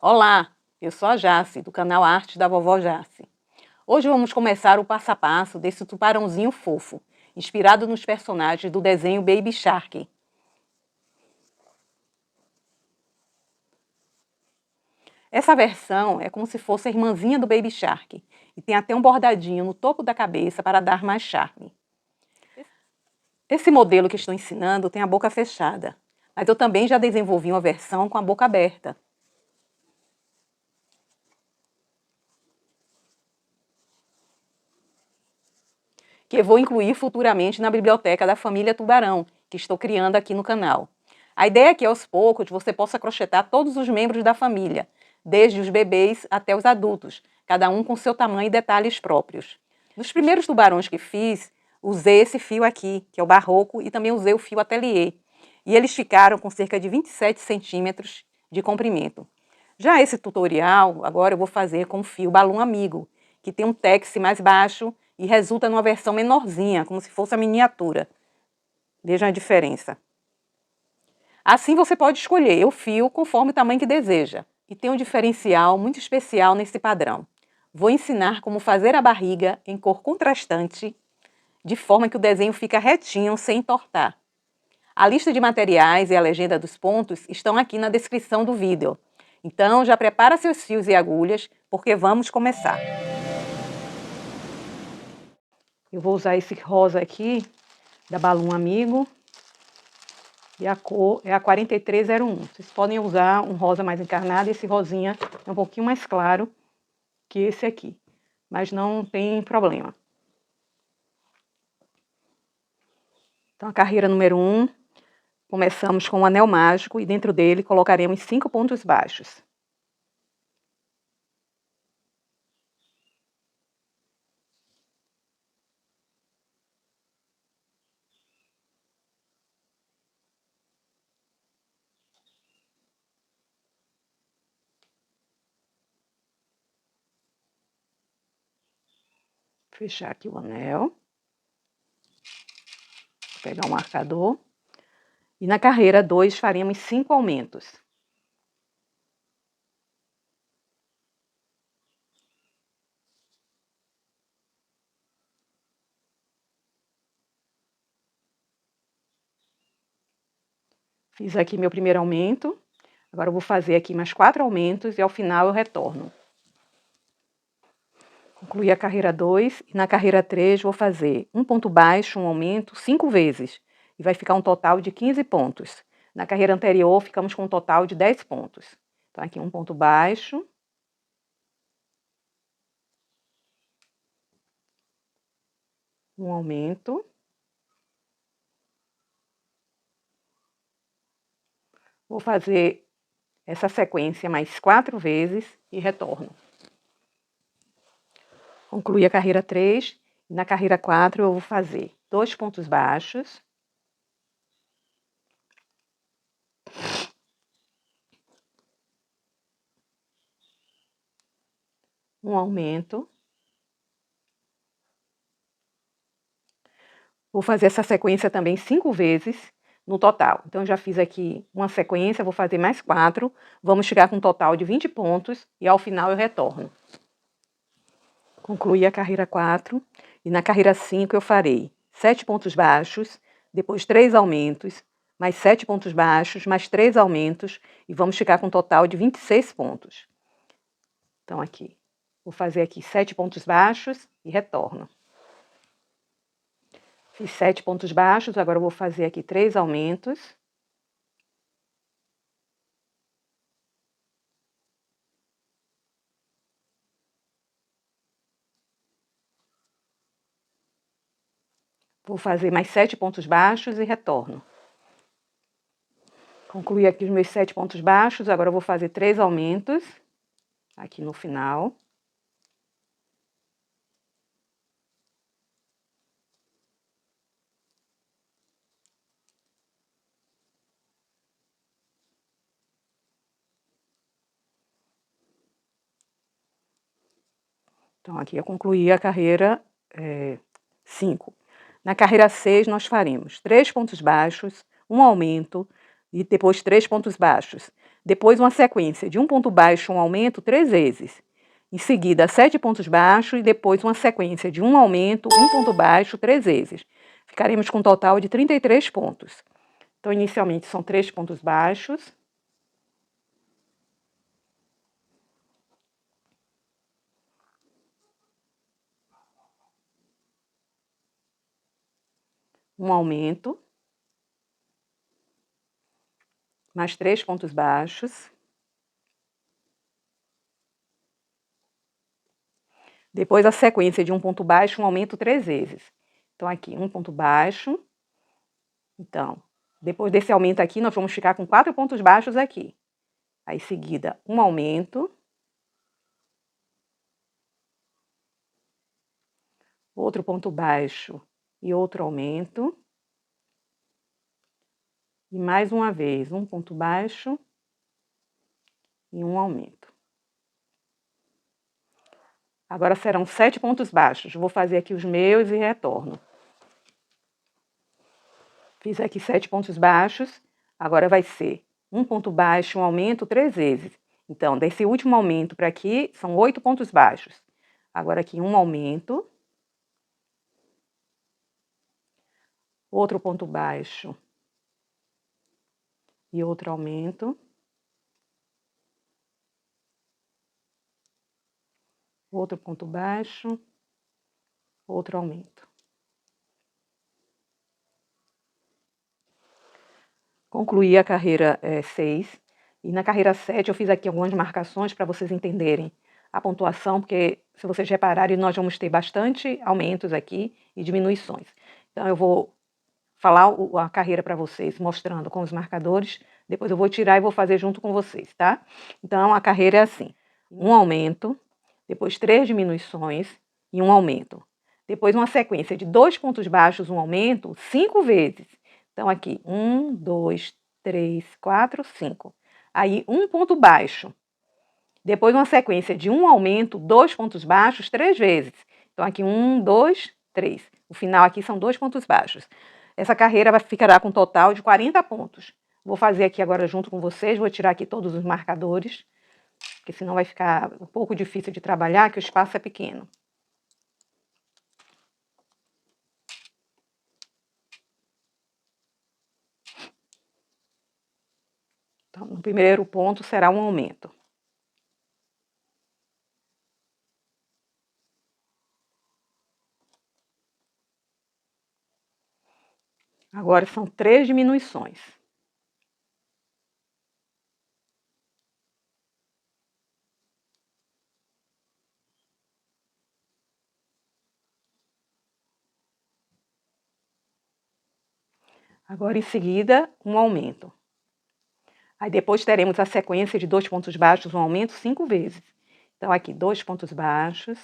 Olá, eu sou a Jace, do canal Arte da Vovó Jace. Hoje vamos começar o passo a passo desse tubarãozinho fofo, inspirado nos personagens do desenho Baby Shark. Essa versão é como se fosse a irmãzinha do Baby Shark e tem até um bordadinho no topo da cabeça para dar mais charme. Esse modelo que estou ensinando tem a boca fechada, mas eu também já desenvolvi uma versão com a boca aberta. Que eu vou incluir futuramente na biblioteca da família Tubarão, que estou criando aqui no canal. A ideia é que aos poucos você possa crochetar todos os membros da família, desde os bebês até os adultos, cada um com seu tamanho e detalhes próprios. Nos primeiros tubarões que fiz, usei esse fio aqui, que é o barroco, e também usei o fio ateliê. E eles ficaram com cerca de 27 centímetros de comprimento. Já esse tutorial, agora eu vou fazer com o fio balão amigo, que tem um texe mais baixo e resulta numa versão menorzinha, como se fosse a miniatura. Vejam a diferença. Assim você pode escolher o fio conforme o tamanho que deseja. E tem um diferencial muito especial nesse padrão. Vou ensinar como fazer a barriga em cor contrastante, de forma que o desenho fica retinho, sem entortar. A lista de materiais e a legenda dos pontos estão aqui na descrição do vídeo. Então já prepara seus fios e agulhas, porque vamos começar. Eu vou usar esse rosa aqui, da Balloon Amigo, e a cor é a 4301. Vocês podem usar um rosa mais encarnado, esse rosinha é um pouquinho mais claro que esse aqui, mas não tem problema. Então a carreira número 1, começamos com um anel mágico e dentro dele colocaremos 5 pontos baixos. Fechar aqui o anel. Vou pegar um marcador. E na carreira 2 faremos 5 aumentos. Fiz aqui meu primeiro aumento. Agora eu vou fazer aqui mais 4 aumentos e ao final eu retorno. Concluí a carreira 2 e na carreira 3 vou fazer um ponto baixo, um aumento, 5 vezes. E vai ficar um total de 15 pontos. Na carreira anterior ficamos com um total de 10 pontos. Então aqui um ponto baixo. Um aumento. Vou fazer essa sequência mais 4 vezes e retorno. Concluí a carreira 3 e na carreira 4 eu vou fazer 2 pontos baixos. Um aumento. Vou fazer essa sequência também 5 vezes no total. Então, eu já fiz aqui uma sequência, vou fazer mais 4. Vamos chegar com um total de 20 pontos e ao final eu retorno. Concluí a carreira 4 e na carreira 5 eu farei 7 pontos baixos, depois 3 aumentos, mais 7 pontos baixos, mais 3 aumentos e vamos ficar com um total de 26 pontos. Então, aqui, vou fazer aqui 7 pontos baixos e retorno. Fiz 7 pontos baixos, agora eu vou fazer aqui 3 aumentos. Vou fazer mais 7 pontos baixos e retorno. Concluí aqui os meus 7 pontos baixos, agora eu vou fazer 3 aumentos, aqui no final. Então, aqui eu concluí a carreira 5. Na carreira 6, nós faremos 3 pontos baixos, um aumento e depois 3 pontos baixos. Depois uma sequência de um ponto baixo, um aumento 3 vezes. Em seguida, 7 pontos baixos e depois uma sequência de um aumento, um ponto baixo 3 vezes. Ficaremos com um total de 33 pontos. Então, inicialmente são 3 pontos baixos. Um aumento. Mais 3 pontos baixos. Depois a sequência de um ponto baixo, um aumento 3 vezes. Então, aqui, um ponto baixo. Então, depois desse aumento aqui, nós vamos ficar com 4 pontos baixos aqui. Aí, em seguida, um aumento. Outro ponto baixo e outro aumento. E mais uma vez, um ponto baixo e um aumento. Agora serão 7 pontos baixos. Vou fazer aqui os meus e retorno. Fiz aqui 7 pontos baixos. Agora vai ser um ponto baixo, um aumento 3 vezes. Então, desse último aumento para aqui, são 8 pontos baixos. Agora aqui um aumento. Outro ponto baixo. E outro aumento. Outro ponto baixo. Outro aumento. Concluí a carreira 6. E na carreira 7 eu fiz aqui algumas marcações para vocês entenderem a pontuação, porque se vocês repararem, nós vamos ter bastante aumentos aqui e diminuições. Então eu vou falar a carreira para vocês, mostrando com os marcadores, depois eu vou tirar e vou fazer junto com vocês, tá? Então a carreira é assim, um aumento, depois 3 diminuições e um aumento. Depois uma sequência de 2 pontos baixos, um aumento, 5 vezes. Então aqui, 1, 2, 3, 4, 5. Aí um ponto baixo. Depois uma sequência de um aumento, 2 pontos baixos, 3 vezes. Então aqui 1, 2, 3. O final aqui são 2 pontos baixos. Essa carreira ficará com um total de 40 pontos. Vou fazer aqui agora junto com vocês, vou tirar aqui todos os marcadores, porque senão vai ficar um pouco difícil de trabalhar, que o espaço é pequeno. Então, no primeiro ponto será um aumento. Agora são 3 diminuições. Agora, em seguida, um aumento. Aí depois teremos a sequência de 2 pontos baixos, um aumento 5 vezes. Então, aqui, 2 pontos baixos,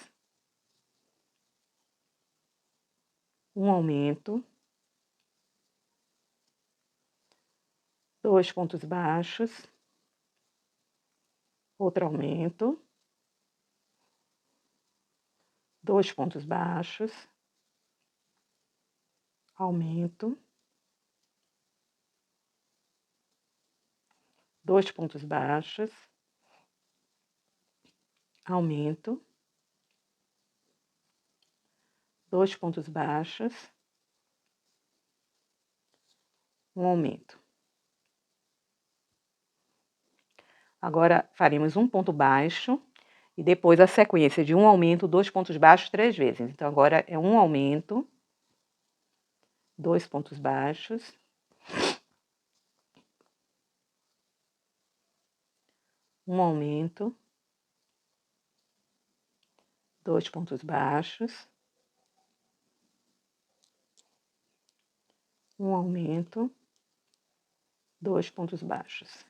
um aumento, 2 pontos baixos, outro aumento, 2 pontos baixos, aumento, 2 pontos baixos, aumento, 2 pontos baixos, um aumento. Agora faremos um ponto baixo e depois a sequência de um aumento, 2 pontos baixos 3 vezes. Então agora é um aumento, 2 pontos baixos, um aumento, 2 pontos baixos, um aumento, 2 pontos baixos.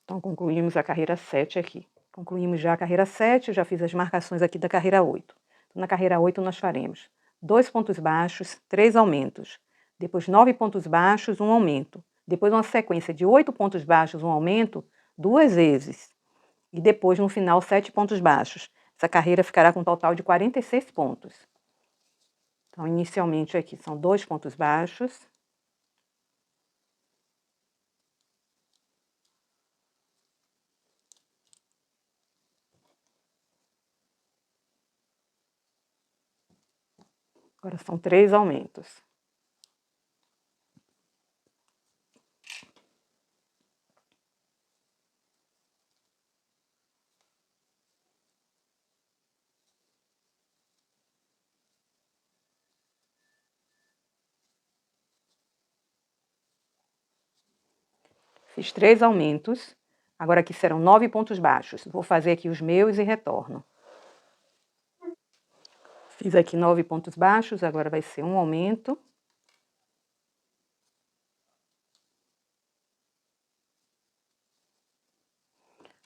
Então, concluímos a carreira 7 aqui. Concluímos já a carreira 7, eu já fiz as marcações aqui da carreira 8. Então, na carreira 8 nós faremos 2 pontos baixos, 3 aumentos. Depois 9 pontos baixos, um aumento. Depois uma sequência de 8 pontos baixos, um aumento, 2 vezes. E depois, no final, 7 pontos baixos. Essa carreira ficará com um total de 46 pontos. Então, inicialmente aqui são 2 pontos baixos, Agora são 3 aumentos. Fiz 3 aumentos. Agora aqui serão 9 pontos baixos. Vou fazer aqui os meus e retorno. Fiz aqui 9 pontos baixos, agora vai ser um aumento.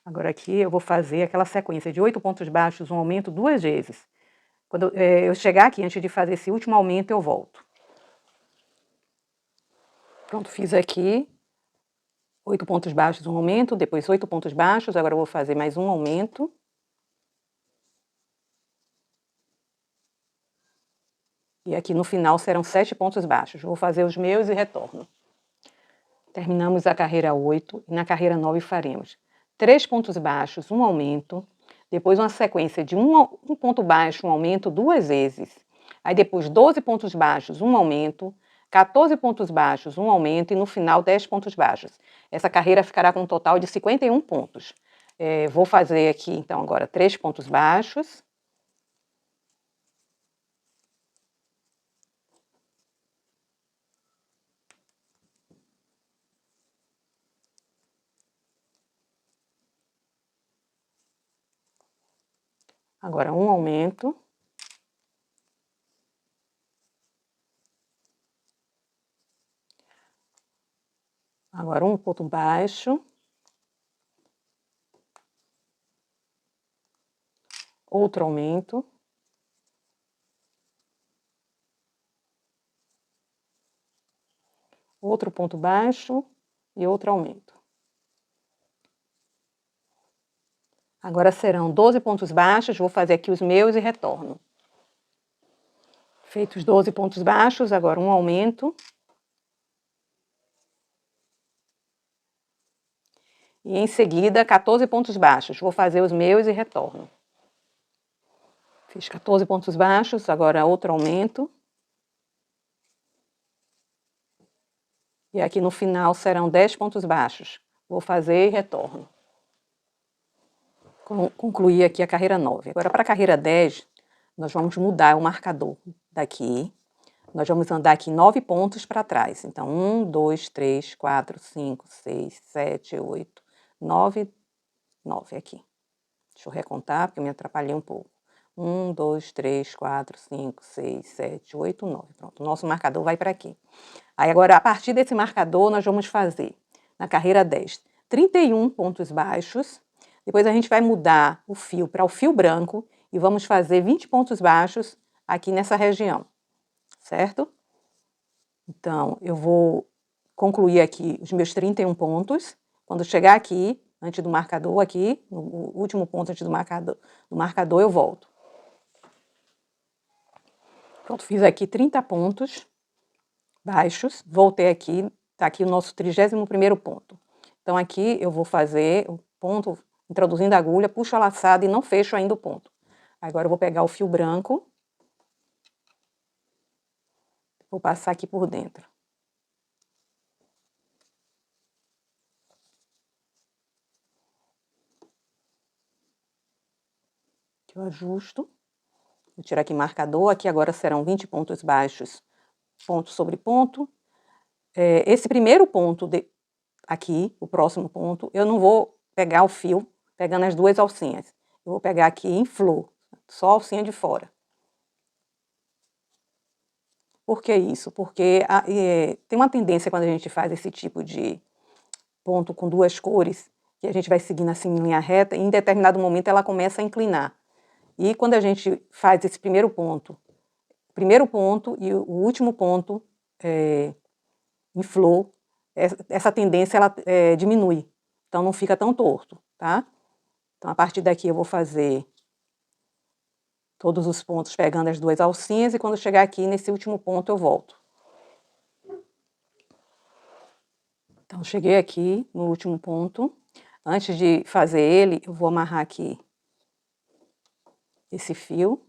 Agora aqui eu vou fazer aquela sequência de 8 pontos baixos, um aumento 2 vezes. Quando eu chegar aqui, antes de fazer esse último aumento, eu volto. Pronto, fiz aqui 8 pontos baixos, um aumento, depois 8 pontos baixos, agora eu vou fazer mais um aumento. E aqui no final serão 7 pontos baixos. Vou fazer os meus e retorno. Terminamos a carreira 8 e na carreira 9 faremos 3 pontos baixos, um aumento, depois uma sequência de um ponto baixo, um aumento 2 vezes. Aí depois 12 pontos baixos, um aumento, 14 pontos baixos, um aumento e no final 10 pontos baixos. Essa carreira ficará com um total de 51 pontos. Vou fazer aqui então agora 3 pontos baixos. Agora um aumento. Agora um ponto baixo. Outro aumento. Outro ponto baixo e outro aumento. Agora serão 12 pontos baixos, vou fazer aqui os meus e retorno. Feitos 12 pontos baixos, agora um aumento. E em seguida 14 pontos baixos, vou fazer os meus e retorno. Fiz 14 pontos baixos, agora outro aumento. E aqui no final serão 10 pontos baixos. Vou fazer e retorno. Concluí aqui a carreira 9. Agora para a carreira 10, nós vamos mudar o marcador daqui. Nós vamos andar aqui 9 pontos para trás. Então, 1, 2, 3, 4, 5, 6, 7, 8, 9, 9 aqui. Deixa eu recontar, porque eu me atrapalhei um pouco. 1, 2, 3, 4, 5, 6, 7, 8, 9. Pronto, o nosso marcador vai para aqui. Aí agora, a partir desse marcador, nós vamos fazer, na carreira 10, 31 pontos baixos. Depois a gente vai mudar o fio para o fio branco e vamos fazer 20 pontos baixos aqui nessa região, certo? Então, eu vou concluir aqui os meus 31 pontos. Quando chegar aqui, antes do marcador, aqui, no último ponto antes do marcador eu volto. Pronto, fiz aqui 30 pontos baixos, voltei aqui, tá aqui o nosso 31º ponto. Então, aqui eu vou fazer o ponto, introduzindo a agulha, puxo a laçada e não fecho ainda o ponto. Agora eu vou pegar o fio branco, vou passar aqui por dentro. Aqui eu ajusto. Vou tirar aqui marcador, aqui agora serão 20 pontos baixos, ponto sobre ponto. Esse primeiro ponto aqui, o próximo ponto, eu não vou pegar o fio pegando as duas alcinhas. Eu vou pegar aqui em flor, só a alcinha de fora. Por que isso? Porque tem uma tendência quando a gente faz esse tipo de ponto com duas cores, que a gente vai seguindo assim em linha reta, e em determinado momento ela começa a inclinar. E quando a gente faz esse primeiro ponto e o último ponto em flor, essa tendência ela diminui, então não fica tão torto, tá? Então a partir daqui eu vou fazer todos os pontos pegando as duas alcinhas e quando chegar aqui nesse último ponto eu volto. Então cheguei aqui no último ponto. Antes de fazer ele, eu vou amarrar aqui esse fio.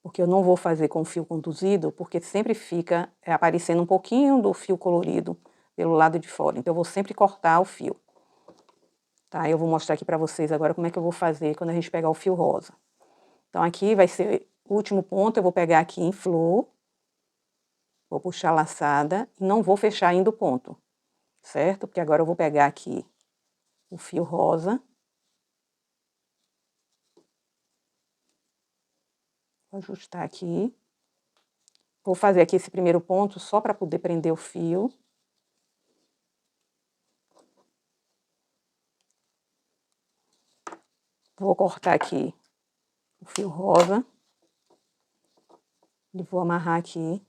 porque eu não vou fazer com fio conduzido, porque sempre fica aparecendo um pouquinho do fio colorido pelo lado de fora. Então, eu vou sempre cortar o fio. Tá? Eu vou mostrar aqui para vocês agora como é que eu vou fazer quando a gente pegar o fio rosa. Então, aqui vai ser o último ponto, eu vou pegar aqui em flor, vou puxar a laçada e não vou fechar ainda o ponto, certo? Porque agora eu vou pegar aqui o fio rosa. Vou ajustar aqui. Vou fazer aqui esse primeiro ponto só para poder prender o fio. Vou cortar aqui o fio rosa. E vou amarrar aqui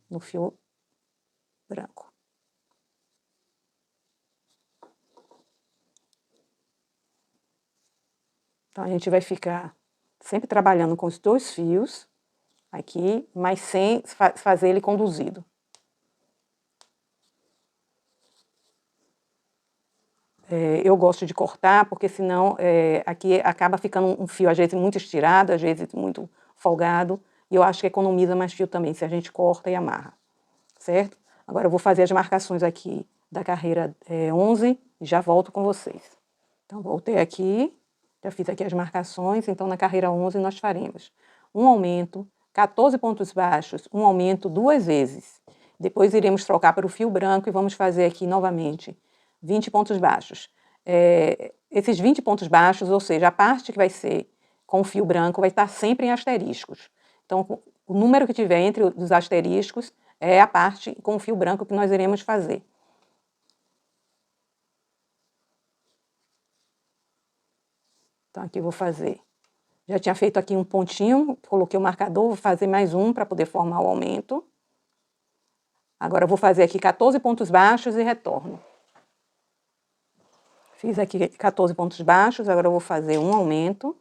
no fio branco. Então, a gente vai ficar sempre trabalhando com os dois fios aqui, mas sem fazer ele conduzido. Eu gosto de cortar, porque senão aqui acaba ficando um fio, às vezes, muito estirado, às vezes muito folgado, e eu acho que economiza mais fio também, se a gente corta e amarra, certo? Agora eu vou fazer as marcações aqui da carreira 11 e já volto com vocês. Então, voltei aqui, já fiz aqui as marcações, então na carreira 11 nós faremos um aumento, 14 pontos baixos, um aumento 2 vezes. Depois iremos trocar para o fio branco e vamos fazer aqui novamente 20 pontos baixos. Esses 20 pontos baixos, ou seja, a parte que vai ser com o fio branco vai estar sempre em asteriscos. Então, o número que tiver entre os asteriscos é a parte com o fio branco que nós iremos fazer. Então, aqui eu vou fazer. Já tinha feito aqui um pontinho, coloquei o marcador, vou fazer mais um para poder formar o aumento. Agora eu vou fazer aqui 14 pontos baixos e retorno. Fiz aqui 14 pontos baixos, agora eu vou fazer um aumento.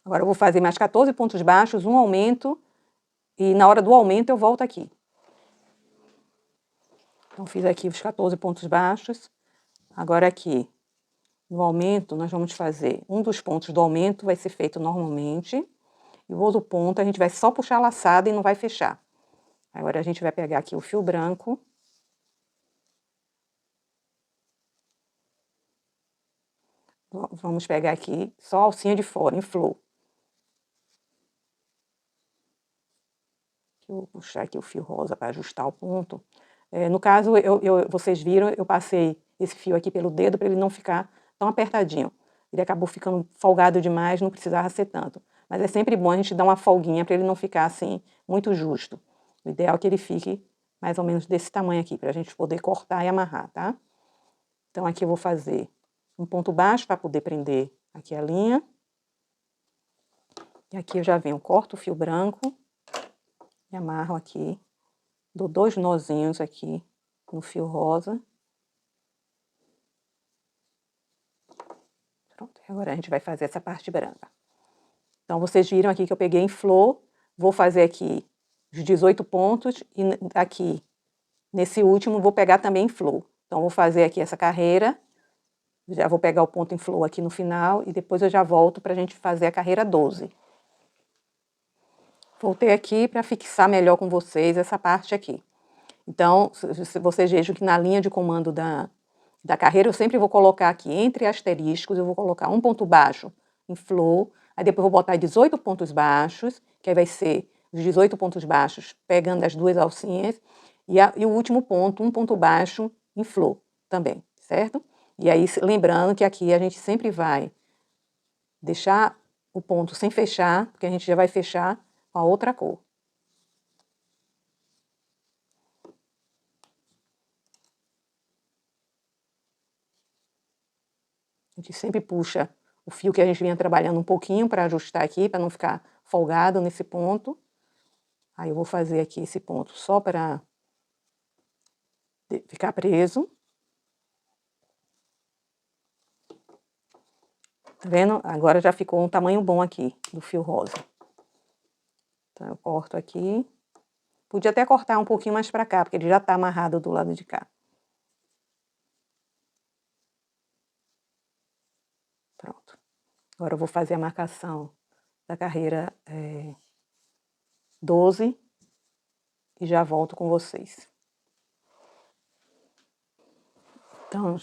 Agora eu vou fazer mais 14 pontos baixos, um aumento, e na hora do aumento eu volto aqui. Então, fiz aqui os 14 pontos baixos. Agora aqui, no aumento, nós vamos fazer um dos pontos do aumento, vai ser feito normalmente, e o outro ponto a gente vai só puxar a laçada e não vai fechar. Agora a gente vai pegar aqui o fio branco. Vamos pegar aqui só a alcinha de fora, em flor. Eu vou puxar aqui o fio rosa para ajustar o ponto. No caso, vocês viram, eu passei esse fio aqui pelo dedo para ele não ficar tão apertadinho. Ele acabou ficando folgado demais, não precisava ser tanto. Mas é sempre bom a gente dar uma folguinha para ele não ficar assim, muito justo. O ideal é que ele fique mais ou menos desse tamanho aqui, para a gente poder cortar e amarrar, tá? Então, aqui eu vou fazer um ponto baixo para poder prender aqui a linha. E aqui eu já venho, corto o fio branco e amarro aqui. Dou 2 nozinhos aqui no fio rosa. Pronto, agora a gente vai fazer essa parte branca. Então, vocês viram aqui que eu peguei em flor, vou fazer aqui os 18 pontos e aqui, nesse último, vou pegar também em flor. Então, vou fazer aqui essa carreira, já vou pegar o ponto em flor aqui no final e depois eu já volto para a gente fazer a carreira 12. Voltei aqui para fixar melhor com vocês essa parte aqui. Então, se vocês vejam que na linha de comando da carreira, eu sempre vou colocar aqui entre asteriscos, eu vou colocar um ponto baixo em flor, aí depois vou botar 18 pontos baixos, que aí vai ser os 18 pontos baixos pegando as duas alcinhas, e o último ponto, um ponto baixo em flor também, certo? E aí, lembrando que aqui a gente sempre vai deixar o ponto sem fechar, porque a gente já vai fechar com a outra cor. A gente sempre puxa o fio que a gente vinha trabalhando um pouquinho para ajustar aqui, para não ficar folgado nesse ponto. Aí eu vou fazer aqui esse ponto só para ficar preso. Tá vendo? Agora já ficou um tamanho bom aqui do fio rosa. Então eu corto aqui. Podia até cortar um pouquinho mais para cá, porque ele já tá amarrado do lado de cá. Agora eu vou fazer a marcação da carreira 12 e já volto com vocês. Então,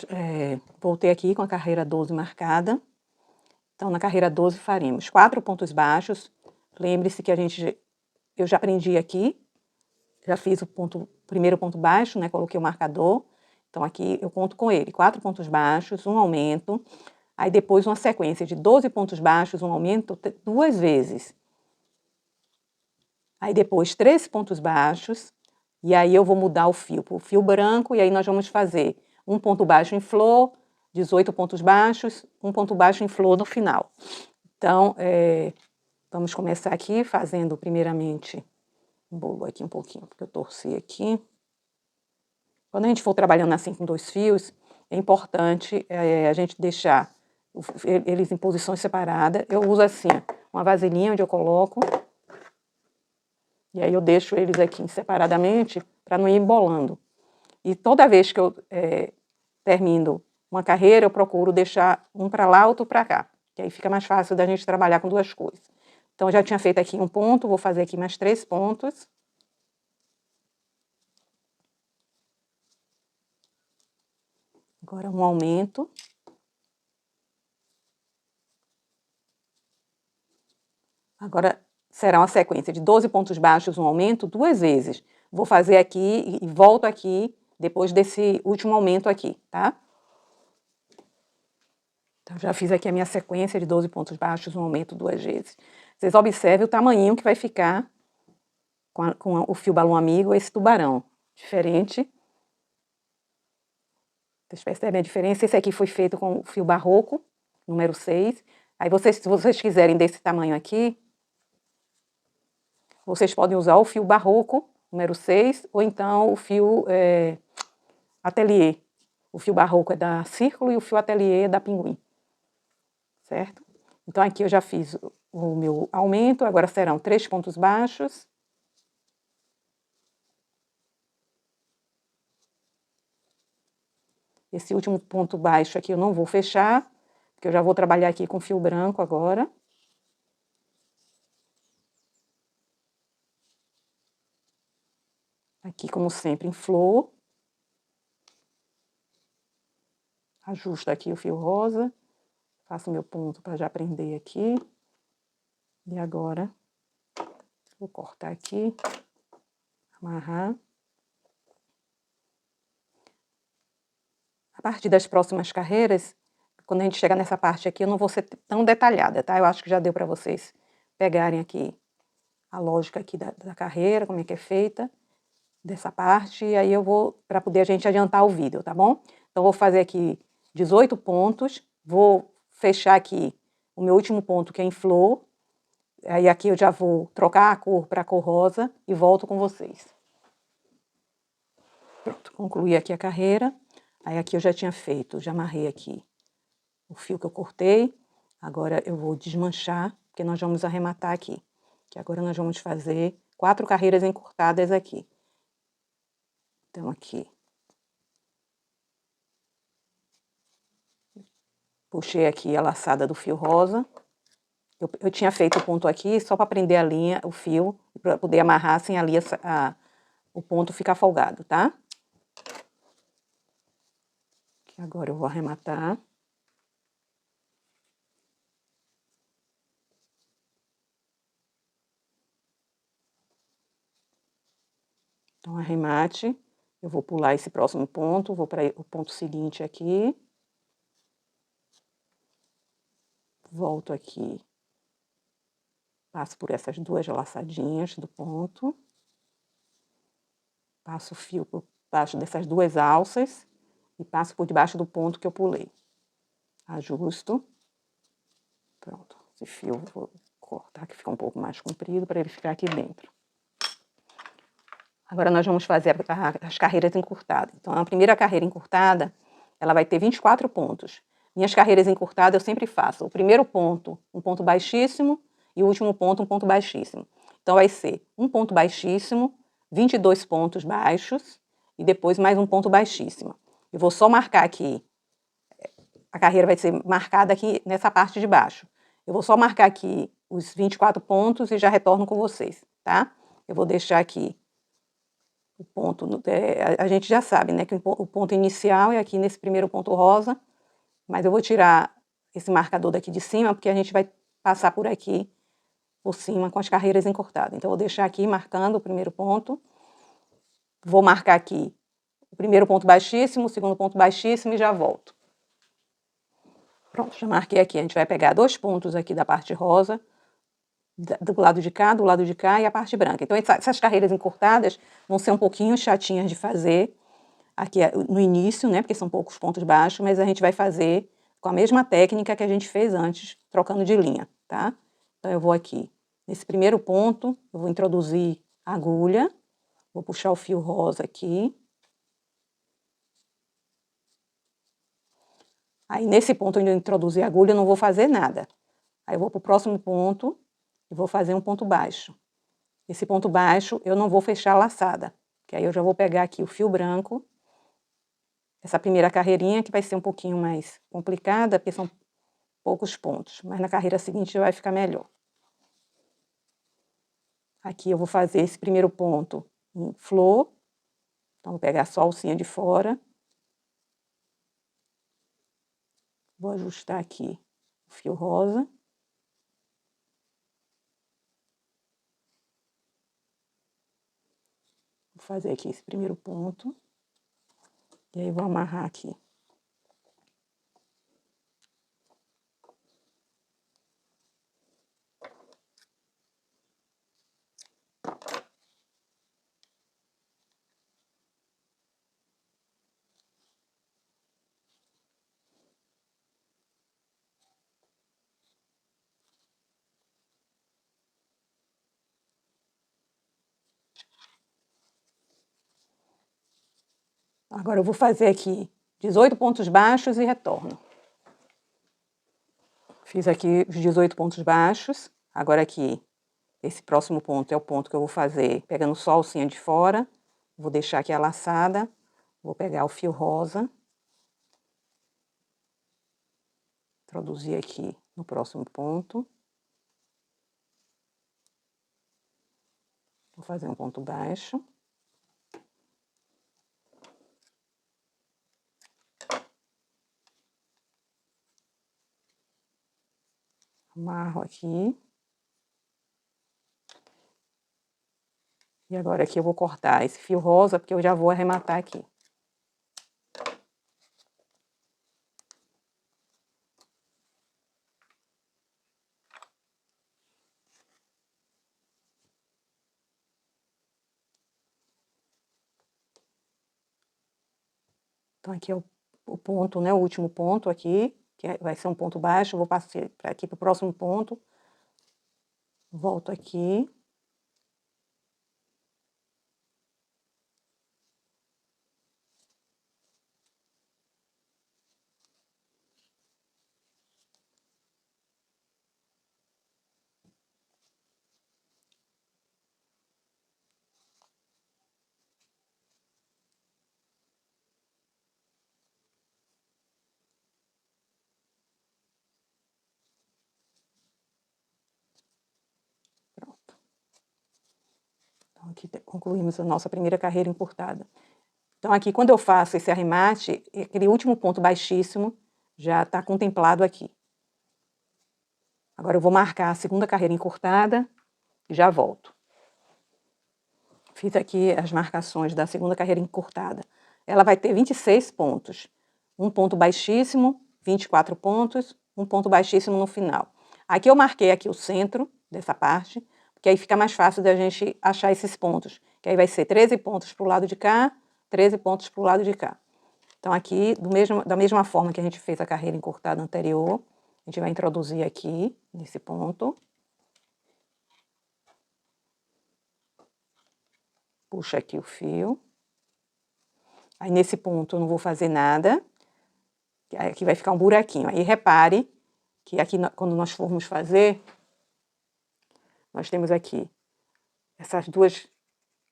voltei aqui com a carreira 12 marcada. Então, na carreira 12 faremos 4 pontos baixos. Lembre-se que eu já aprendi aqui, já fiz o primeiro ponto baixo, né? Coloquei o marcador. Então, aqui eu conto com ele. 4 pontos baixos, um aumento. Aí depois uma sequência de 12 pontos baixos, um aumento 2 vezes. Aí depois 3 pontos baixos. E aí eu vou mudar o fio para o fio branco. E aí nós vamos fazer um ponto baixo em flor, 18 pontos baixos, um ponto baixo em flor no final. Então, vamos começar aqui fazendo primeiramente, bolo aqui um pouquinho, porque eu torci aqui. Quando a gente for trabalhando assim com 2 fios, é importante a gente deixar eles em posições separadas. Eu uso assim, uma vasilhinha onde eu coloco, e aí eu deixo eles aqui separadamente para não ir embolando. E toda vez que eu termino uma carreira, eu procuro deixar um para lá, outro para cá, que aí fica mais fácil da gente trabalhar com 2 coisas. Então, eu já tinha feito aqui um ponto, vou fazer aqui mais 3 pontos. Agora um aumento. Agora será uma sequência de 12 pontos baixos, um aumento, 2 vezes. Vou fazer aqui e volto aqui depois desse último aumento aqui, tá? Então, já fiz aqui a minha sequência de 12 pontos baixos, um aumento 2 vezes. Vocês observem o tamanho que vai ficar com o fio balão amigo, esse tubarão. Diferente. Vocês percebem a diferença? Esse aqui foi feito com o fio barroco, número 6. Aí, se vocês quiserem desse tamanho aqui, vocês podem usar o fio barroco, número 6, ou então o fio ateliê. O fio barroco é da Círculo e o fio ateliê é da Pinguim. Certo? Então, aqui eu já fiz o meu aumento, agora serão 3 pontos baixos. Esse último ponto baixo aqui eu não vou fechar, porque eu já vou trabalhar aqui com fio branco agora. Aqui, como sempre, em flor. Ajusto aqui o fio rosa. Faço meu ponto para já prender aqui. E agora, vou cortar aqui, amarrar. A partir das próximas carreiras, quando a gente chegar nessa parte aqui, eu não vou ser tão detalhada, tá? Eu acho que já deu para vocês pegarem aqui a lógica aqui da carreira, como é que é feita, dessa parte, e aí eu vou, para poder a gente adiantar o vídeo, tá bom? Então, vou fazer aqui 18 pontos, vou fechar aqui o meu último ponto, que é em flor, aí aqui eu já vou trocar a cor para a cor rosa e volto com vocês. Pronto, concluí aqui a carreira. Aí aqui eu já tinha feito, já amarrei aqui o fio que eu cortei. Agora eu vou desmanchar, porque nós vamos arrematar aqui. Que agora nós vamos fazer 4 carreiras encurtadas aqui. Então aqui. Puxei aqui a laçada do fio rosa. Eu tinha feito o ponto aqui só para prender a linha, o fio, para poder amarrar sem ali o ponto ficar folgado, tá? Agora eu vou arrematar. Então, arremate. Eu vou pular esse próximo ponto, vou para o ponto seguinte aqui. Volto aqui. Passo por essas 2 laçadinhas do ponto. Passo o fio por baixo dessas 2 alças. E passo por debaixo do ponto que eu pulei. Ajusto. Pronto. Esse fio eu vou cortar, que fica um pouco mais comprido, para ele ficar aqui dentro. Agora nós vamos fazer as carreiras encurtadas. Então, a primeira carreira encurtada, ela vai ter 24 pontos. Minhas carreiras encurtadas eu sempre faço o primeiro ponto, um ponto baixíssimo, e o último ponto, um ponto baixíssimo. Então, vai ser um ponto baixíssimo, 22 pontos baixos, e depois mais um ponto baixíssimo. Eu vou só marcar aqui, a carreira vai ser marcada aqui nessa parte de baixo. Eu vou só marcar aqui os 24 pontos e já retorno com vocês, tá? Eu vou deixar aqui o ponto, a gente já sabe, né, que o ponto inicial é aqui nesse primeiro ponto rosa, mas eu vou tirar esse marcador daqui de cima, porque a gente vai passar por aqui, por cima, com as carreiras encurtadas. Então, eu vou deixar aqui marcando o primeiro ponto, vou marcar aqui o primeiro ponto baixíssimo, o segundo ponto baixíssimo e já volto. Pronto, já marquei aqui. A gente vai pegar 2 pontos aqui da parte rosa, do lado de cá e a parte branca. Então, essas carreiras encurtadas vão ser um pouquinho chatinhas de fazer aqui no início, né, porque são poucos pontos baixos, mas a gente vai fazer com a mesma técnica que a gente fez antes, trocando de linha, tá? Então, eu vou aqui, nesse primeiro ponto, eu vou introduzir a agulha, vou puxar o fio rosa aqui. Aí, nesse ponto onde eu introduzi a agulha, eu não vou fazer nada. Aí, eu vou para o próximo ponto e vou fazer um ponto baixo. Esse ponto baixo, eu não vou fechar a laçada, que aí eu já vou pegar aqui o fio branco, essa primeira carreirinha que vai ser um pouquinho mais complicada, porque são poucos pontos, mas na carreira seguinte já vai ficar melhor. Aqui eu vou fazer esse primeiro ponto em flor, então vou pegar só a alcinha de fora. Vou ajustar aqui o fio rosa. Vou fazer aqui esse primeiro ponto. E aí vou amarrar aqui. Agora eu vou fazer aqui 18 pontos baixos e retorno. Fiz aqui os 18 pontos baixos. Agora aqui, esse próximo ponto é o ponto que eu vou fazer pegando só a alcinha de fora. Vou deixar aqui a laçada. Vou pegar o fio rosa. Introduzir aqui no próximo ponto. Vou fazer um ponto baixo. Amarro aqui. E agora aqui eu vou cortar esse fio rosa, porque eu já vou arrematar aqui. Então, aqui é o ponto, né? O último ponto aqui, que vai ser um ponto baixo. Vou passar aqui para o próximo ponto. Volto aqui. Pronto. Então, aqui concluímos a nossa primeira carreira encurtada. Então, aqui, quando eu faço esse arremate, aquele último ponto baixíssimo já está contemplado aqui. Agora, eu vou marcar a segunda carreira encurtada e já volto. Fiz aqui as marcações da segunda carreira encurtada. Ela vai ter 26 pontos. Um ponto baixíssimo, 24 pontos, um ponto baixíssimo no final. Aqui eu marquei aqui o centro dessa parte, porque aí fica mais fácil da gente achar esses pontos. Que aí vai ser 13 pontos para o lado de cá, 13 pontos para o lado de cá. Então, aqui, da mesma forma que a gente fez a carreira encurtada anterior, a gente vai introduzir aqui, nesse ponto. Puxa aqui o fio. Aí, nesse ponto, eu não vou fazer nada. Aqui vai ficar um buraquinho. Aí, repare que aqui, quando nós formos fazer, nós temos aqui essas duas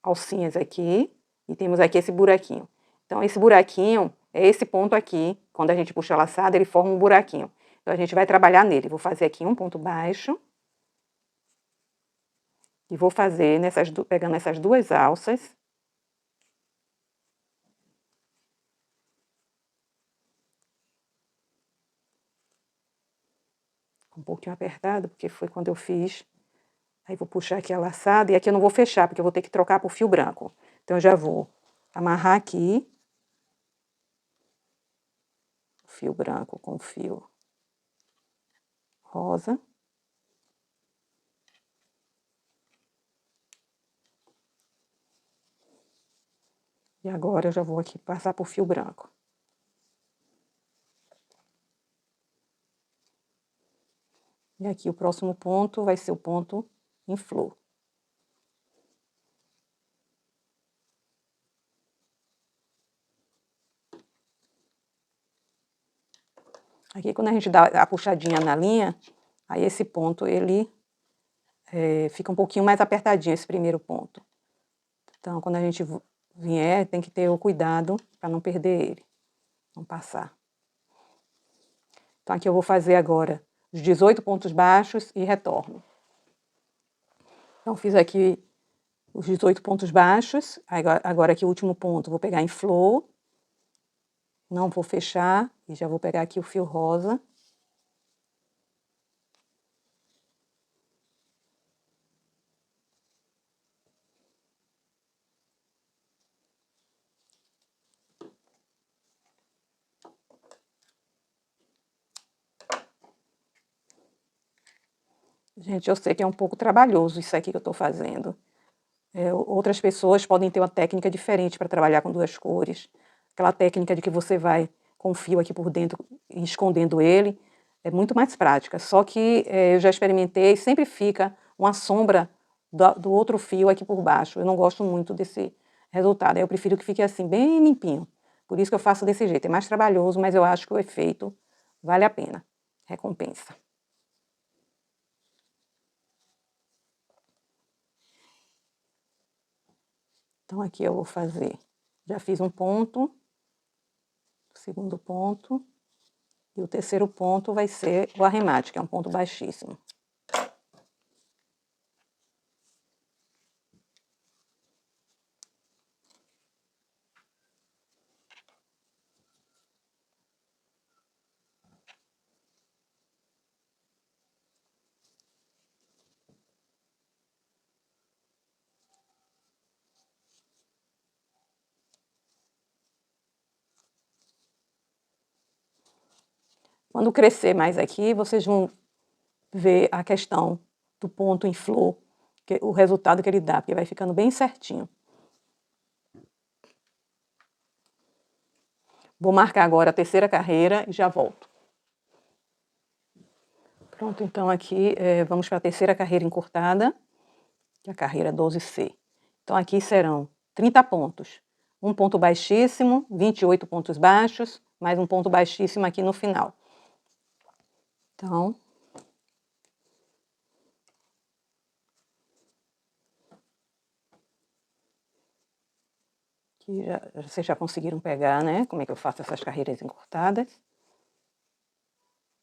alcinhas aqui e temos aqui esse buraquinho. Então, esse buraquinho é esse ponto aqui. Quando a gente puxa a laçada, ele forma um buraquinho. Então, a gente vai trabalhar nele. Vou fazer aqui um ponto baixo. E vou fazer, pegando essas duas alças. Um pouquinho apertado, porque foi quando eu fiz. Aí vou puxar aqui a laçada, e aqui eu não vou fechar, porque eu vou ter que trocar por fio branco. Então, eu já vou amarrar aqui o fio branco com o fio rosa. E agora eu já vou aqui passar por fio branco. E aqui o próximo ponto vai ser o ponto em flor. Aqui, quando a gente dá a puxadinha na linha, aí esse ponto, ele fica um pouquinho mais apertadinho, esse primeiro ponto. Então, quando a gente vier, tem que ter o cuidado para não perder ele, não passar. Então, aqui eu vou fazer agora os 18 pontos baixos e retorno. Então, fiz aqui os 18 pontos baixos, agora aqui o último ponto, vou pegar em flor, não vou fechar, e já vou pegar aqui o fio rosa. Gente, eu sei que é um pouco trabalhoso isso aqui que eu estou fazendo. Outras pessoas podem ter uma técnica diferente para trabalhar com duas cores. Aquela técnica de que você vai com o fio aqui por dentro e escondendo ele, é muito mais prática. Só que eu já experimentei, sempre fica uma sombra do outro fio aqui por baixo. Eu não gosto muito desse resultado. Eu prefiro que fique assim, bem limpinho. Por isso que eu faço desse jeito. É mais trabalhoso, mas eu acho que o efeito vale a pena. Recompensa. Então, aqui eu vou fazer, já fiz um ponto, segundo ponto, e o terceiro ponto vai ser o arremate, que é um ponto baixíssimo. Quando crescer mais aqui, vocês vão ver a questão do ponto em flor, o resultado que ele dá, porque vai ficando bem certinho. Vou marcar agora a terceira carreira e já volto. Pronto, então aqui vamos para a terceira carreira encurtada, que é a carreira 12C. Então aqui serão 30 pontos. Um ponto baixíssimo, 28 pontos baixos, mais um ponto baixíssimo aqui no final. Então, aqui vocês já conseguiram pegar, né? Como é que eu faço essas carreiras encurtadas.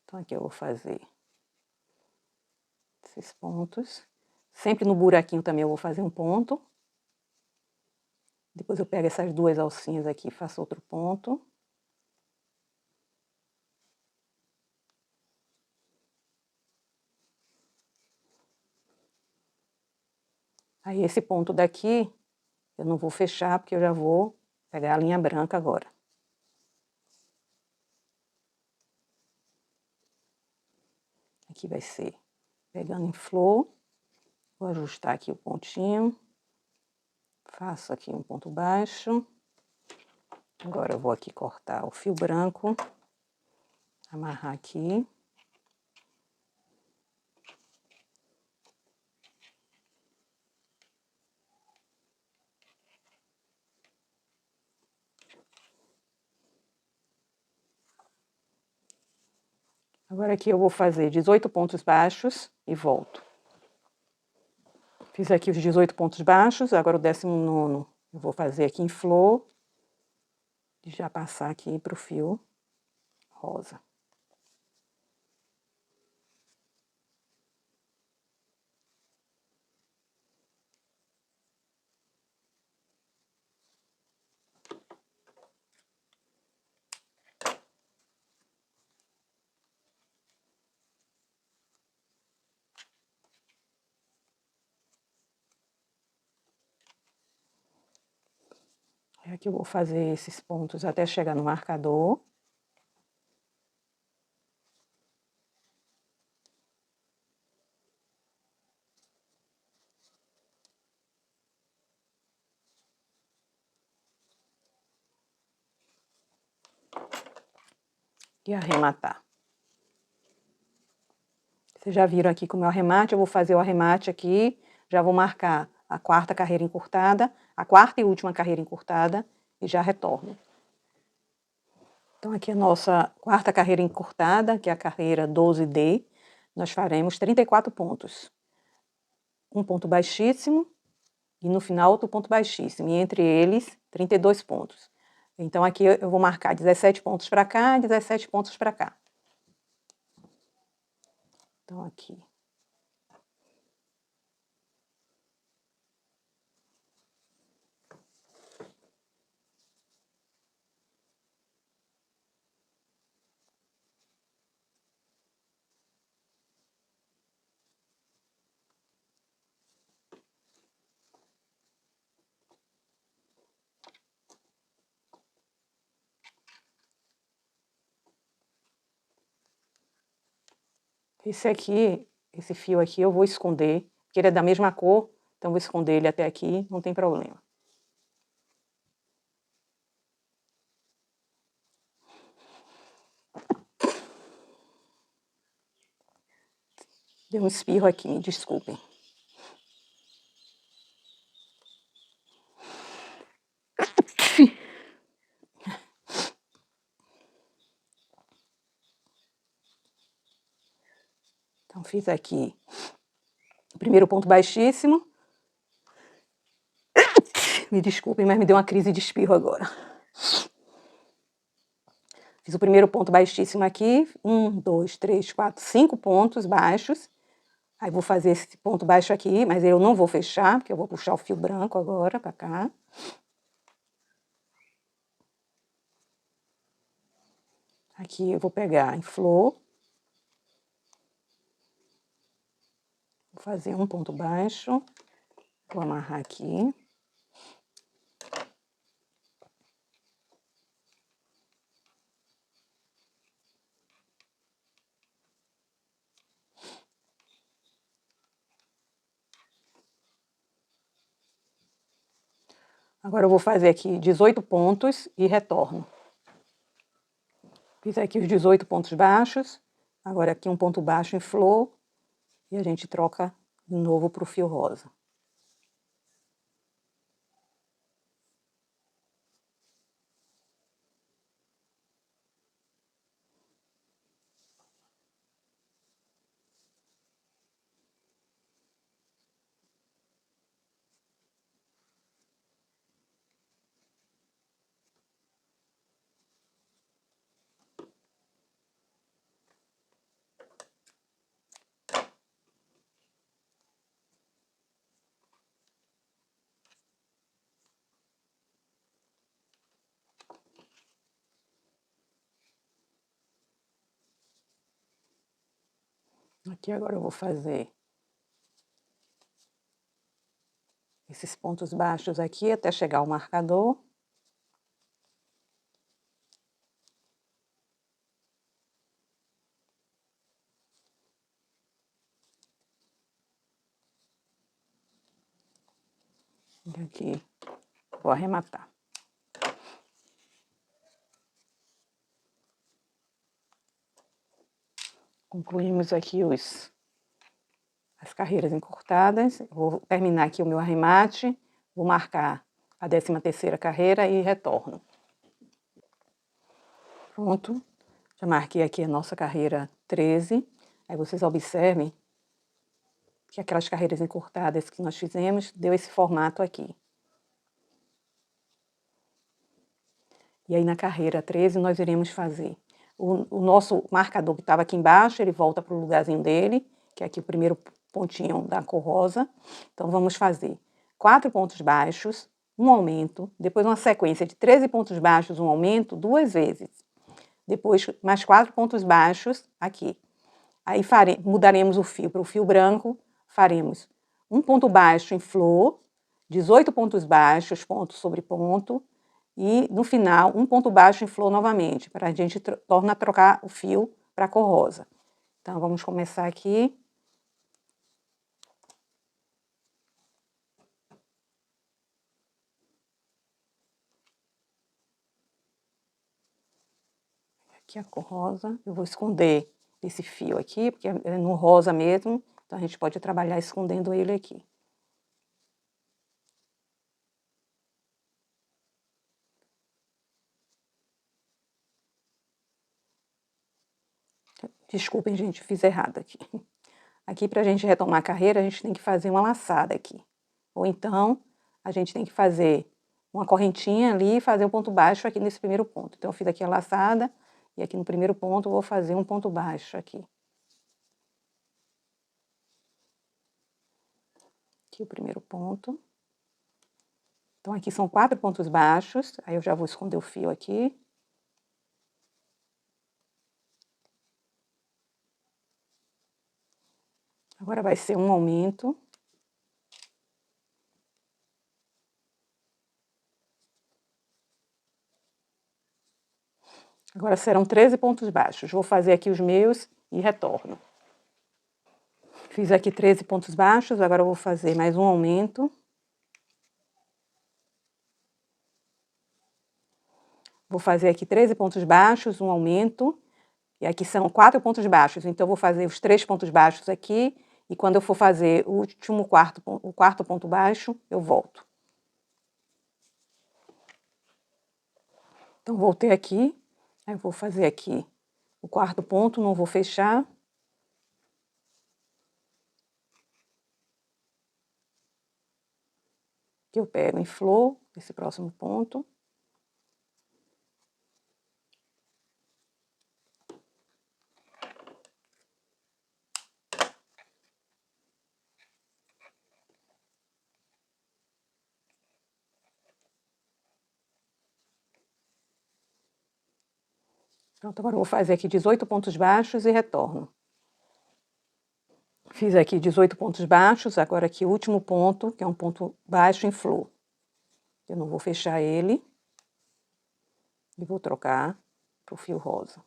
Então, aqui eu vou fazer esses pontos. Sempre no buraquinho também eu vou fazer um ponto. Depois eu pego essas duas alcinhas aqui e faço outro ponto. Aí esse ponto daqui, eu não vou fechar, porque eu já vou pegar a linha branca agora. Aqui vai ser pegando em flor. Vou ajustar aqui o pontinho. Faço aqui um ponto baixo. Agora eu vou aqui cortar o fio branco. Amarrar aqui. Agora aqui eu vou fazer 18 pontos baixos e volto. Fiz aqui os 18 pontos baixos, agora o 19º eu vou fazer aqui em flor. E já passar aqui para o fio rosa. Aqui eu vou fazer esses pontos até chegar no marcador. E arrematar. Vocês já viram aqui com o meu arremate, eu vou fazer o arremate aqui, já vou marcar a quarta carreira encurtada, a quarta e última carreira encurtada, e já retorno. Então aqui a nossa quarta carreira encurtada, que é a carreira 12D, nós faremos 34 pontos. Um ponto baixíssimo, e no final outro ponto baixíssimo, e entre eles 32 pontos. Então aqui eu vou marcar 17 pontos para cá, 17 pontos para cá. Então aqui. Esse fio aqui eu vou esconder, porque ele é da mesma cor, então vou esconder ele até aqui, não tem problema. Deu um espirro aqui, me desculpem. Então fiz aqui o primeiro ponto baixíssimo. Me desculpem, mas me deu uma crise de espirro agora. Fiz o primeiro ponto baixíssimo aqui, 1, 2, 3, 4, 5 pontos baixos. Aí vou fazer esse ponto baixo aqui, mas eu não vou fechar, porque eu vou puxar o fio branco agora para cá. Aqui eu vou pegar em flor. Vou fazer um ponto baixo. Vou amarrar aqui. Agora eu vou fazer aqui 18 pontos e retorno. Fiz aqui os 18 pontos baixos. Agora aqui um ponto baixo em flor. E a gente troca de novo para o fio rosa. Aqui agora eu vou fazer esses pontos baixos aqui até chegar ao marcador. E aqui vou arrematar. Concluímos aqui as carreiras encurtadas. Vou terminar aqui o meu arremate, vou marcar a 13ª carreira e retorno. Pronto, já marquei aqui a nossa carreira 13. Aí vocês observem que aquelas carreiras encurtadas que nós fizemos deu esse formato aqui. E aí na carreira 13 nós iremos fazer o nosso marcador que estava aqui embaixo, ele volta para o lugarzinho dele, que é aqui o primeiro pontinho da cor rosa. Então vamos fazer 4 pontos baixos, um aumento, depois uma sequência de 13 pontos baixos, um aumento, 2 vezes. Depois mais 4 pontos baixos aqui. Aí mudaremos o fio para o fio branco, faremos um ponto baixo em flor, 18 pontos baixos, ponto sobre ponto, e no final um ponto baixo em flor novamente, para a gente tornar a trocar o fio para a cor rosa. Então vamos começar aqui. Aqui a cor rosa, eu vou esconder esse fio aqui, porque é no rosa mesmo, então a gente pode trabalhar escondendo ele aqui. Desculpem, gente, fiz errado aqui. Aqui, para a gente retomar a carreira, a gente tem que fazer uma laçada aqui. Ou então, a gente tem que fazer uma correntinha ali e fazer um ponto baixo aqui nesse primeiro ponto. Então, eu fiz aqui a laçada, e aqui no primeiro ponto eu vou fazer um ponto baixo aqui. Aqui o primeiro ponto. Então, aqui são 4 pontos baixos, aí eu já vou esconder o fio aqui. Agora vai ser um aumento. Agora serão 13 pontos baixos. Vou fazer aqui os meus e retorno. Fiz aqui 13 pontos baixos, agora eu vou fazer mais um aumento. Vou fazer aqui 13 pontos baixos, um aumento. E aqui são 4 pontos baixos, então eu vou fazer os 3 pontos baixos aqui. E quando eu for fazer o quarto ponto baixo, eu volto. Então, voltei aqui. Aí eu vou fazer aqui o quarto ponto, não vou fechar. Aqui eu pego em flor, esse próximo ponto. Pronto, agora eu vou fazer aqui 18 pontos baixos e retorno. Fiz aqui 18 pontos baixos, agora aqui o último ponto, que é um ponto baixo em flor. Eu não vou fechar ele. E vou trocar para o fio rosa.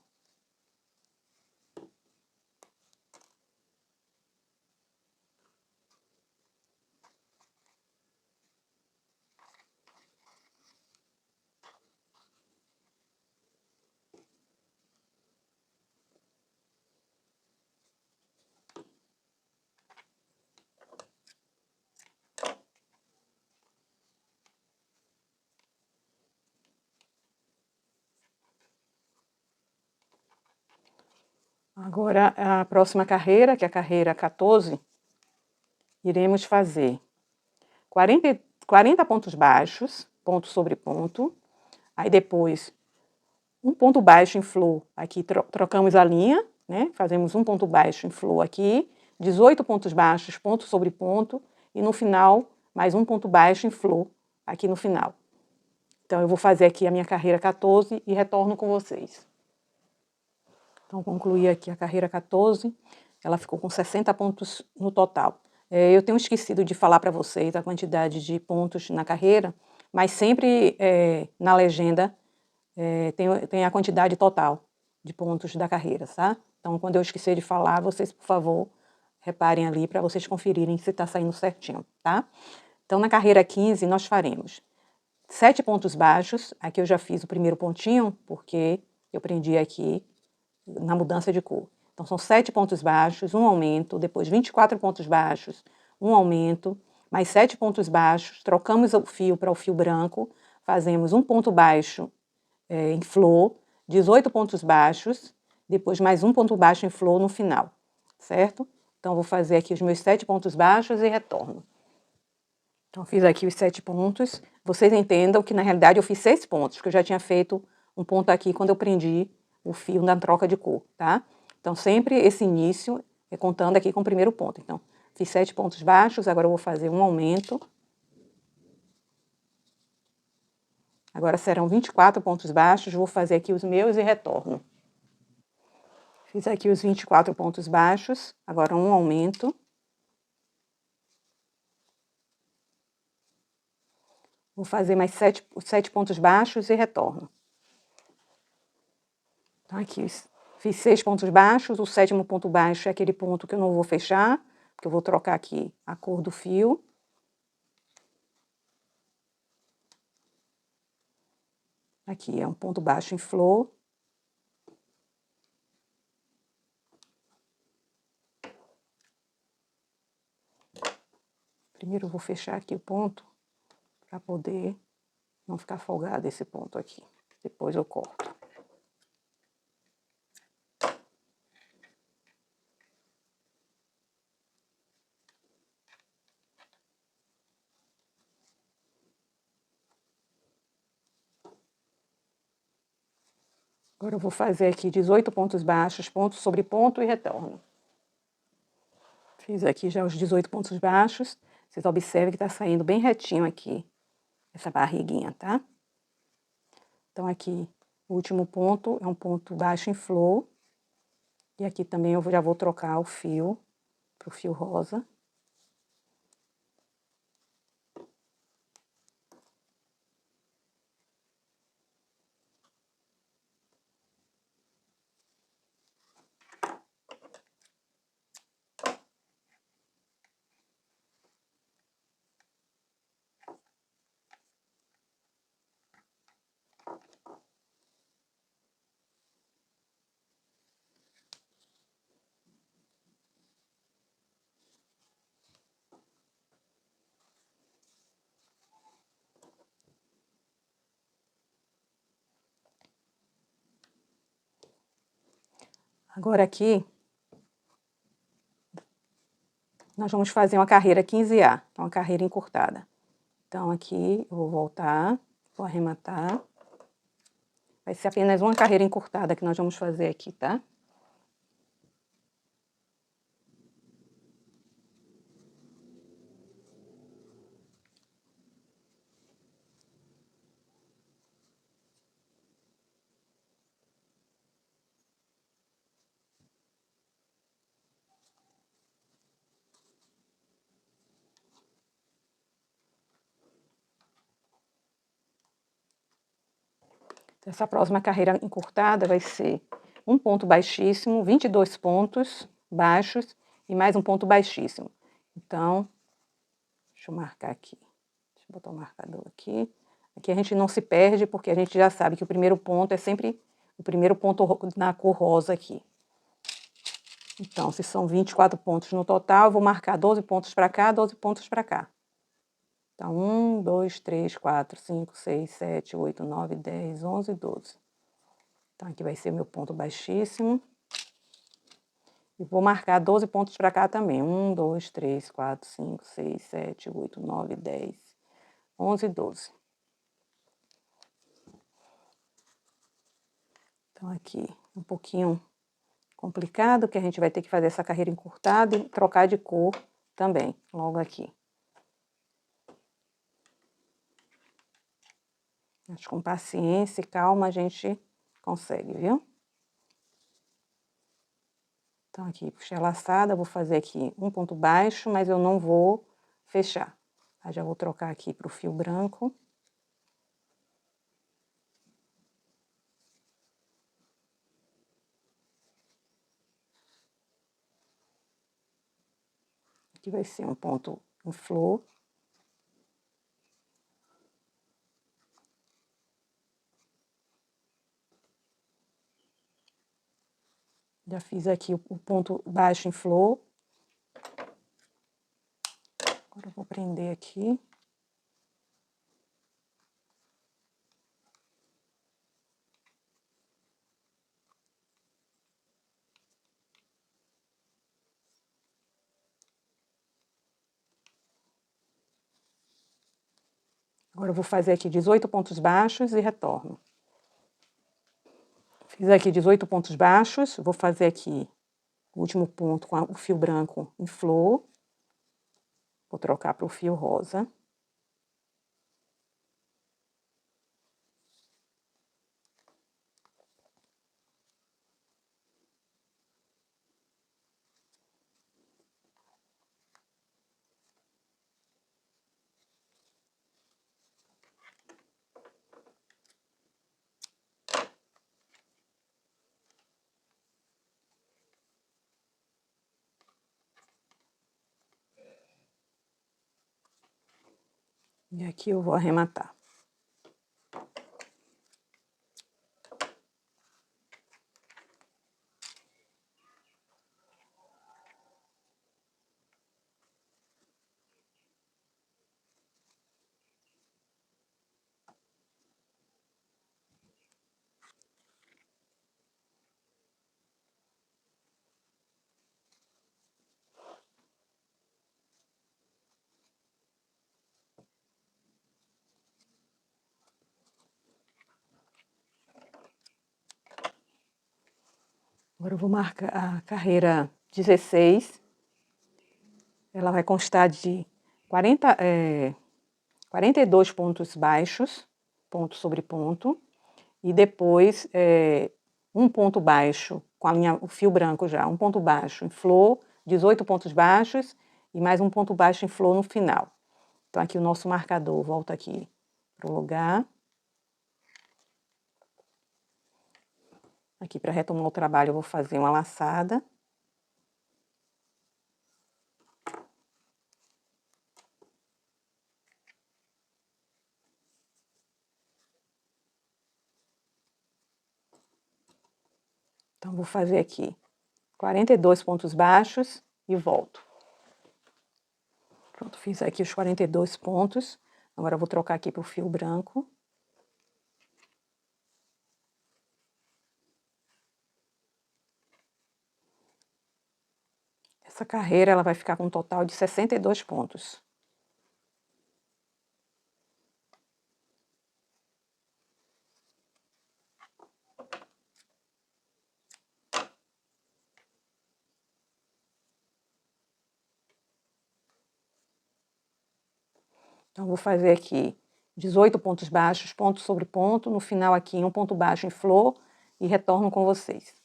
Agora, a próxima carreira, que é a carreira 14, iremos fazer 40 pontos baixos, ponto sobre ponto. Aí depois, um ponto baixo em flor, aqui trocamos a linha, né? Fazemos um ponto baixo em flor aqui, 18 pontos baixos, ponto sobre ponto, e no final, mais um ponto baixo em flor, aqui no final. Então, eu vou fazer aqui a minha carreira 14 e retorno com vocês. Então, concluí aqui a carreira 14, ela ficou com 60 pontos no total. Eu tenho esquecido de falar para vocês a quantidade de pontos na carreira, mas sempre na legenda tem a quantidade total de pontos da carreira, tá? Então, quando eu esquecer de falar, vocês, por favor, reparem ali para vocês conferirem se está saindo certinho, tá? Então, na carreira 15, nós faremos 7 pontos baixos. Aqui eu já fiz o primeiro pontinho, porque eu prendi aqui na mudança de cor. Então, são 7 pontos baixos, um aumento, depois 24 pontos baixos, um aumento, mais 7 pontos baixos, trocamos o fio para o fio branco, fazemos um ponto baixo em flor, 18 pontos baixos, depois mais um ponto baixo em flor no final, certo? Então, vou fazer aqui os meus 7 pontos baixos e retorno. Então, fiz aqui os 7 pontos. Vocês entendam que, na realidade, eu fiz 6 pontos, porque eu já tinha feito um ponto aqui quando eu prendi o fio na troca de cor, tá? Então, sempre esse início é contando aqui com o primeiro ponto. Então, fiz 7 pontos baixos, agora eu vou fazer um aumento. Agora serão 24 pontos baixos, vou fazer aqui os meus e retorno. Fiz aqui os 24 pontos baixos, agora um aumento. Vou fazer mais 7 pontos baixos e retorno. Então, aqui fiz 6 pontos baixos, o 7º ponto baixo é aquele ponto que eu não vou fechar, porque eu vou trocar aqui a cor do fio. Aqui é um ponto baixo em flor. Primeiro eu vou fechar aqui o ponto, para poder não ficar folgado esse ponto aqui. Depois eu corto. Agora eu vou fazer aqui 18 pontos baixos, ponto sobre ponto e retorno. Fiz aqui já os 18 pontos baixos. Vocês observem que está saindo bem retinho aqui, essa barriguinha, tá? Então aqui, o último ponto é um ponto baixo em flor. E aqui também eu já vou trocar o fio para o fio rosa. Agora aqui, nós vamos fazer uma carreira 15A, uma carreira encurtada. Então aqui eu vou voltar, vou arrematar. Vai ser apenas uma carreira encurtada que nós vamos fazer aqui, tá? Essa próxima carreira encurtada vai ser um ponto baixíssimo, 22 pontos baixos e mais um ponto baixíssimo. Então, deixa eu marcar aqui. Deixa eu botar o marcador aqui. Aqui a gente não se perde, porque a gente já sabe que o primeiro ponto é sempre o primeiro ponto na cor rosa aqui. Então, se são 24 pontos no total, eu vou marcar 12 pontos para cá, 12 pontos para cá. Então, 1, 2, 3, 4, 5, 6, 7, 8, 9, 10, 11, 12. Então, aqui vai ser meu ponto baixíssimo. E vou marcar 12 pontos para cá também. 1, 2, 3, 4, 5, 6, 7, 8, 9, 10, 11, 12. Então, aqui um pouquinho complicado, que a gente vai ter que fazer essa carreira encurtada e trocar de cor também, logo aqui. Mas com paciência e calma a gente consegue, viu? Então, aqui, puxei a laçada, vou fazer aqui um ponto baixo, mas eu não vou fechar. Aí já vou trocar aqui para o fio branco. Aqui vai ser um ponto em flor. Já fiz aqui o ponto baixo em flor. Agora eu vou prender aqui. Agora eu vou fazer aqui 18 pontos baixos e retorno. Fiz aqui 18 pontos baixos, vou fazer aqui o último ponto com o fio branco em flor. Vou trocar para o fio rosa. E aqui eu vou arrematar. Agora eu vou marcar a carreira 16. Ela vai constar de 42 pontos baixos, ponto sobre ponto, e depois um ponto baixo, com o fio branco já, um ponto baixo em flor, 18 pontos baixos, e mais um ponto baixo em flor no final. Então aqui o nosso marcador, volta aqui para o lugar. Aqui para retomar o trabalho eu vou fazer uma laçada. Então vou fazer aqui 42 pontos baixos e volto. Pronto, fiz aqui os 42 pontos. Agora eu vou trocar aqui para o fio branco. Essa carreira ela vai ficar com um total de 62 pontos. Então, vou fazer aqui 18 pontos baixos, ponto sobre ponto, no final aqui um ponto baixo em flor e retorno com vocês.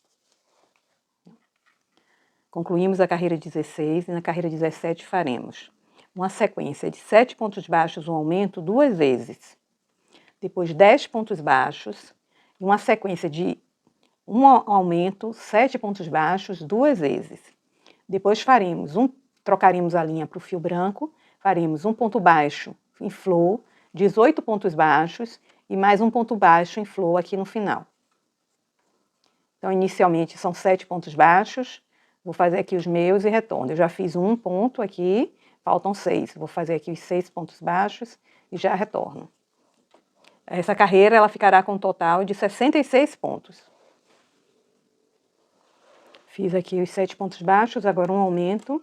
Concluímos a carreira 16 e na carreira 17 faremos uma sequência de 7 pontos baixos, um aumento, 2 vezes. Depois 10 pontos baixos, uma sequência de um aumento, 7 pontos baixos, 2 vezes. Depois trocaremos a linha para o fio branco, faremos um ponto baixo em flor, 18 pontos baixos e mais um ponto baixo em flor aqui no final. Então, inicialmente são 7 pontos baixos, vou fazer aqui os meus e retorno. Eu já fiz um ponto aqui, faltam 6. Vou fazer aqui os 6 pontos baixos e já retorno. Essa carreira ela ficará com um total de 66 pontos. Fiz aqui os 7 pontos baixos, agora um aumento.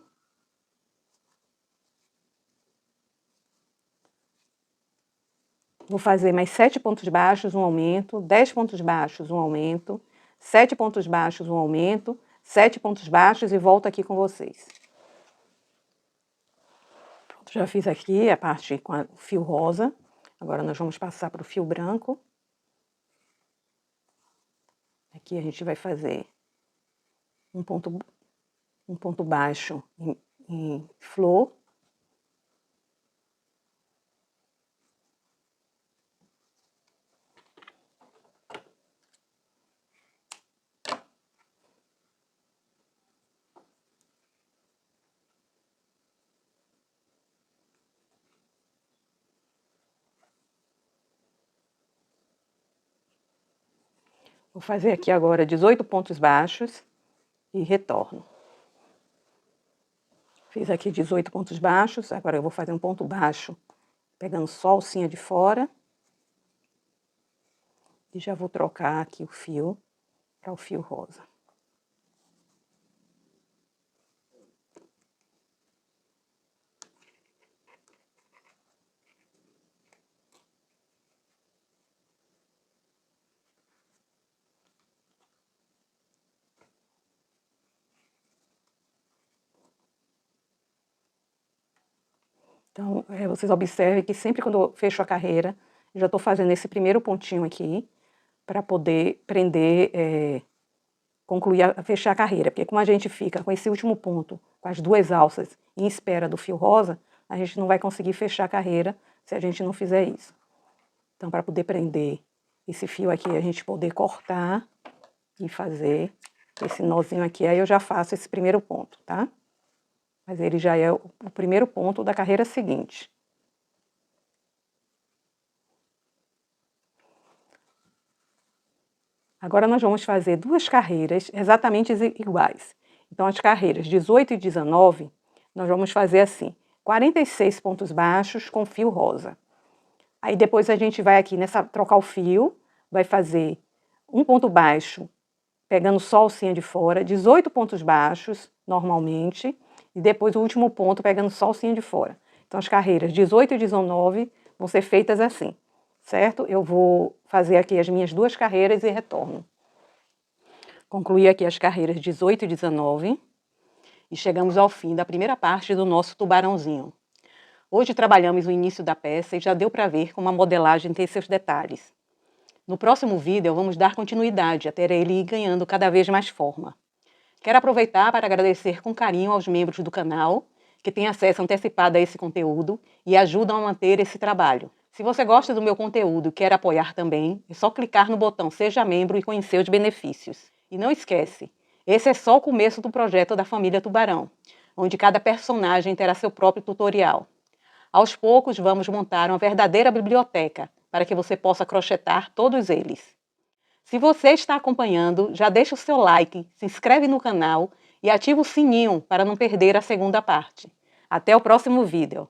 Vou fazer mais 7 pontos baixos, um aumento, 10 pontos baixos, um aumento, 7 pontos baixos, um aumento, 7 pontos baixos e volto aqui com vocês. Pronto, já fiz aqui a parte com o fio rosa. Agora nós vamos passar para o fio branco. Aqui a gente vai fazer um ponto baixo em flor. Vou fazer aqui agora 18 pontos baixos e retorno. Fiz aqui 18 pontos baixos, agora eu vou fazer um ponto baixo, pegando só a alcinha de fora. E já vou trocar aqui o fio para o fio rosa. Então, vocês observem que sempre quando eu fecho a carreira, eu já estou fazendo esse primeiro pontinho aqui, para poder prender, fechar a carreira. Porque como a gente fica com esse último ponto, com as 2 alças, em espera do fio rosa, a gente não vai conseguir fechar a carreira se a gente não fizer isso. Então, para poder prender esse fio aqui, a gente poder cortar e fazer esse nozinho aqui, aí eu já faço esse primeiro ponto, tá? Mas ele já é o primeiro ponto da carreira seguinte. Agora nós vamos fazer duas carreiras exatamente iguais. Então, as carreiras 18 e 19, nós vamos fazer assim, 46 pontos baixos com fio rosa. Aí depois a gente vai aqui trocar o fio, vai fazer um ponto baixo, pegando só a alcinha de fora, 18 pontos baixos, normalmente, e depois o último ponto pegando só a alcinha de fora. Então, as carreiras 18 e 19 vão ser feitas assim, certo? Eu vou fazer aqui as minhas duas carreiras e retorno. Concluí aqui as carreiras 18 e 19 e chegamos ao fim da primeira parte do nosso tubarãozinho. Hoje trabalhamos o início da peça e já deu para ver como a modelagem tem seus detalhes. No próximo vídeo vamos dar continuidade até ele ir ganhando cada vez mais forma. Quero aproveitar para agradecer com carinho aos membros do canal que têm acesso antecipado a esse conteúdo e ajudam a manter esse trabalho. Se você gosta do meu conteúdo e quer apoiar também, é só clicar no botão Seja Membro e conhecer os benefícios. E não esquece, esse é só o começo do projeto da família Tubarão, onde cada personagem terá seu próprio tutorial. Aos poucos vamos montar uma verdadeira biblioteca para que você possa crochetar todos eles. Se você está acompanhando, já deixa o seu like, se inscreve no canal e ativa o sininho para não perder a segunda parte. Até o próximo vídeo!